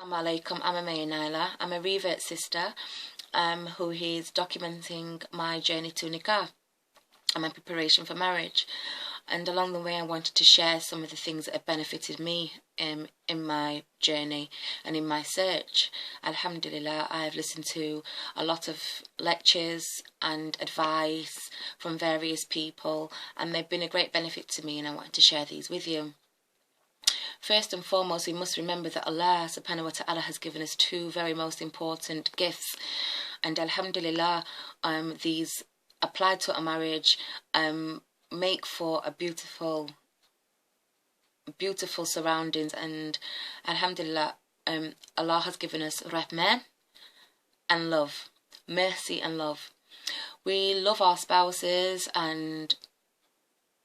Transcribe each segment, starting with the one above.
Assalamu alaikum, I'm Amaya Naila. I'm a revert sister who is documenting my journey to Nikah and my preparation for marriage. And along the way I wanted to share some of the things that have benefited me in my journey and in my search. Alhamdulillah, I have listened to a lot of lectures and advice from various people, and they've been a great benefit to me, and I wanted to share these with you. First and foremost, we must remember that Allah subhanahu wa ta'ala has given us two very most important gifts, and alhamdulillah, these applied to a marriage make for a beautiful surroundings, and alhamdulillah, Allah has given us rahmah and love, mercy and love. We love our spouses, and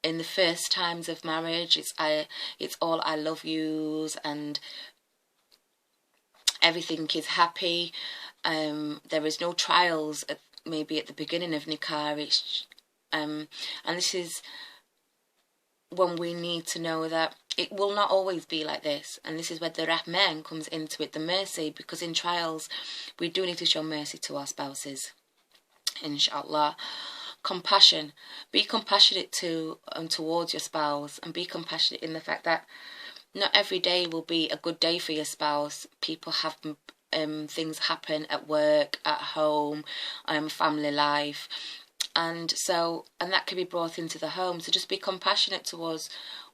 in the first times of marriage, it's all I love yous, and everything is happy. There is no trials maybe at the beginning of nikah. And this is when we need to know that it will not always be like this, and this is where the rahman comes into it, the mercy, because in trials we do need to show mercy to our spouses, inshallah. Compassion. Be compassionate towards your spouse, and be compassionate in the fact that not every day will be a good day for your spouse. People have things happen at work, at home, family life, and that can be brought into the home. So just be compassionate towards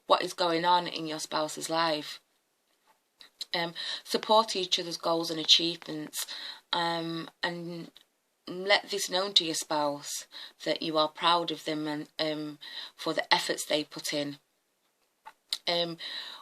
what is going on in your spouse's life. Support each other's goals and achievements, and let this known to your spouse that you are proud of them and for the efforts they put in.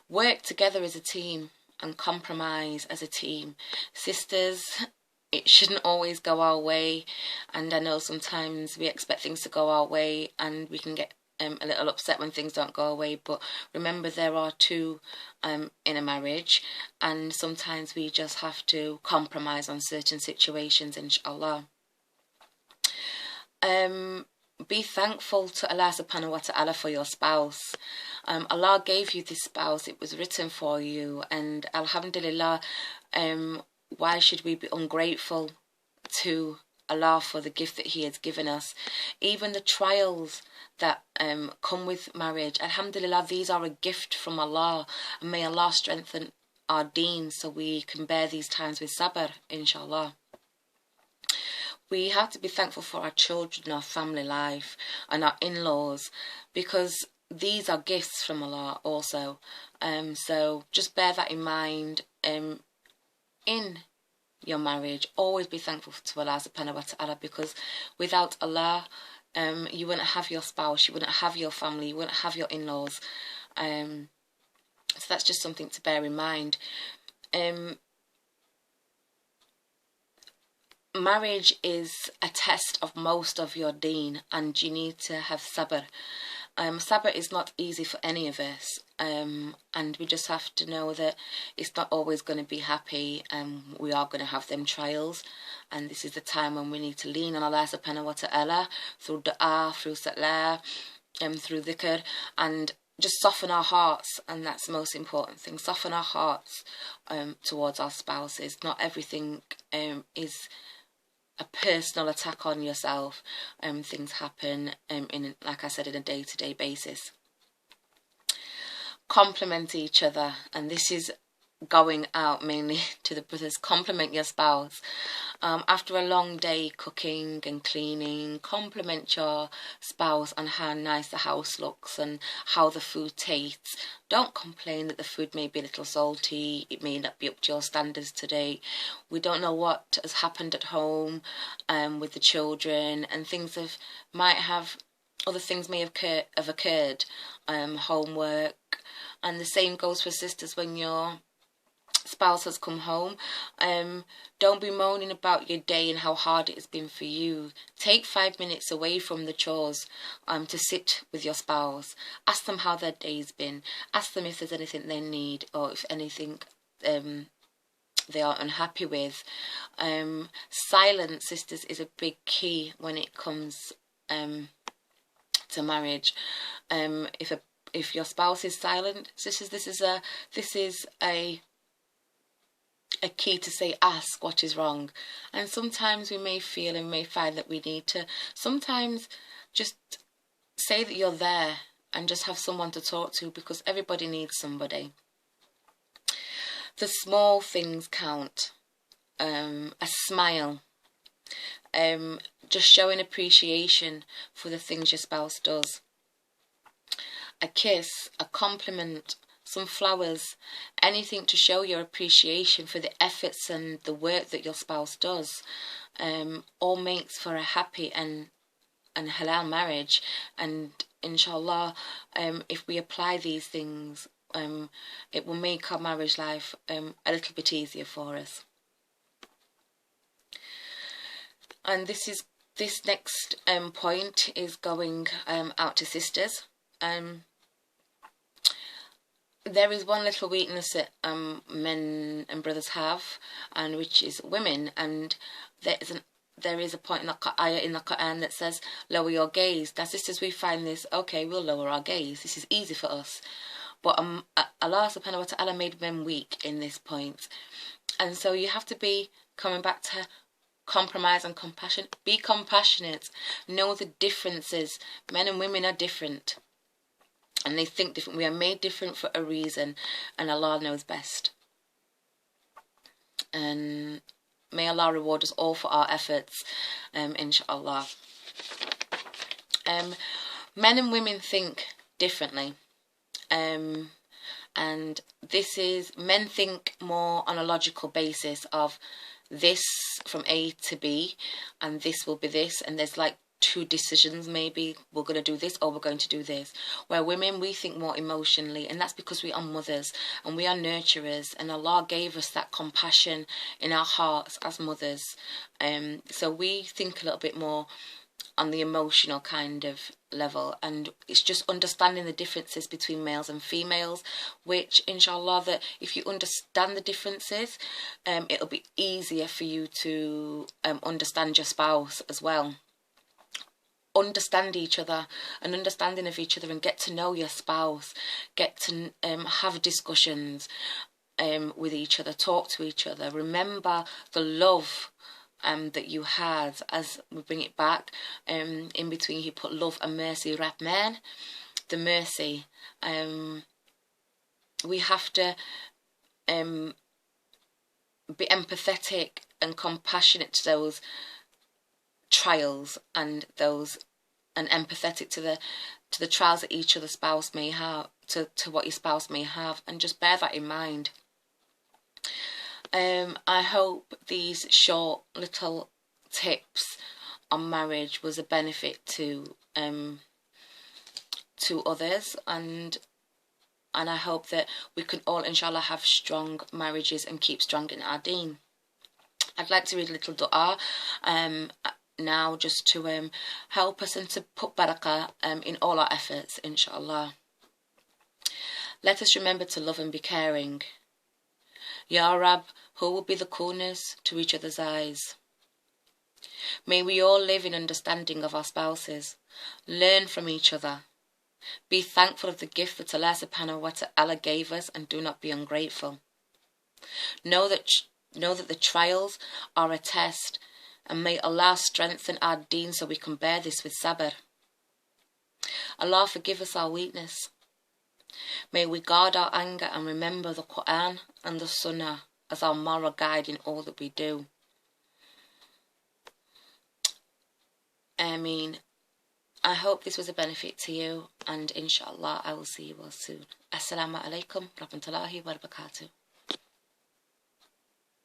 Work together as a team and compromise as a team. Sisters, it shouldn't always go our way, and I know sometimes we expect things to go our way and we can get a little upset when things don't go away, but remember there are two in a marriage, and sometimes we just have to compromise on certain situations, inshallah. Be thankful to Allah subhanahu wa ta'ala for your spouse. Allah gave you this spouse, it was written for you, and alhamdulillah, why should we be ungrateful to Allah for the gift that He has given us? Even the trials that come with marriage, alhamdulillah, these are a gift from Allah, and may Allah strengthen our deen so we can bear these times with sabr, inshallah. We have to be thankful for our children, our family life, and our in-laws, because these are gifts from Allah also. So just bear that in mind in your marriage. Always be thankful to Allah subhanahu wa ta'ala, because without Allah, you wouldn't have your spouse, you wouldn't have your family, you wouldn't have your in-laws. So that's just something to bear in mind. Marriage is a test of most of your deen, and you need to have sabr. Sabr is not easy for any of us, and we just have to know that it's not always going to be happy, and we are going to have them trials, and this is the time when we need to lean on Allah subhanahu wa ta'ala through dua, through salah, through dhikr, and just soften our hearts, and that's the most important thing. Soften our hearts towards our spouses. Not everything is a personal attack on yourself. Things happen in, like I said, in a day-to-day basis. Compliment each other, and this is going out mainly to the brothers. Compliment your spouse. After a long day cooking and cleaning, compliment your spouse on how nice the house looks and how the food tastes. Don't complain that the food may be a little salty, it may not be up to your standards today. We don't know what has happened at home with the children, and other things may have occurred, homework, and the same goes for sisters. When your spouse has come home, don't be moaning about your day and how hard it has been for you. Take 5 minutes away from the chores to sit with your spouse. Ask them how their day's been. Ask them if there's anything they need, or if anything they are unhappy with. Silence, sisters, is a big key when it comes to marriage. If your spouse is silent, sisters, this is a a key to say ask what is wrong. And sometimes we may feel and may find that we need to sometimes just say that you're there and just have someone to talk to, because everybody needs somebody. The small things count. A smile, just showing appreciation for the things your spouse does. A kiss, a compliment, some flowers, anything to show your appreciation for the efforts and the work that your spouse does, all makes for a happy and halal marriage. And inshallah, if we apply these things, it will make our marriage life a little bit easier for us. And this next point is going out to sisters. There is one little weakness that men and brothers have, and which is women. And there is a point in the ayah in the Quran that says, lower your gaze. Now, sisters, we find this, okay, we'll lower our gaze. This is easy for us. But Allah subhanahu wa ta'ala made men weak in this point. And so you have to be coming back to compromise and compassion. Be compassionate. Know the differences. Men and women are different. And they think different. We are made different for a reason. And Allah knows best. And may Allah reward us all for our efforts. Inshallah. Men and women think differently. And this is, men think more on a logical basis of this from A to B, and this will be this, and there's like two decisions, maybe we're going to do this or we're going to do this. Where women, we think more emotionally, and that's because we are mothers and we are nurturers, and Allah gave us that compassion in our hearts as mothers. So we think a little bit more on the emotional kind of level, and it's just understanding the differences between males and females, which inshallah, that if you understand the differences, it'll be easier for you to understand your spouse as well. Understand each other, and understanding of each other, and get to know your spouse, get to have discussions with each other, talk to each other, remember the love that you had, as we bring it back, in between he put love and mercy, Rahman, the mercy. We have to be empathetic and compassionate to those trials and empathetic to the trials that each other spouse may have, to what your spouse may have, and just bear that in mind. I hope these short little tips on marriage was a benefit to others, and I hope that we can all inshallah have strong marriages and keep strong in our deen. I'd like to read a little dua now, just to help us and to put barakah in all our efforts, inshallah. Let us remember to love and be caring. Ya Rab, who will be the coolness to each other's eyes? May we all live in understanding of our spouses, learn from each other, be thankful of the gift that Allah subhanahu wa ta'ala gave us, and do not be ungrateful. Know that the trials are a test, and may Allah strengthen our deen so we can bear this with sabr. Allah forgive us our weakness. May we guard our anger and remember the Quran and the Sunnah as our moral guide in all that we do. Ameen. I hope this was a benefit to you, and inshallah I will see you all soon. Assalamu alaikum rahmatullahi wa barakatuh.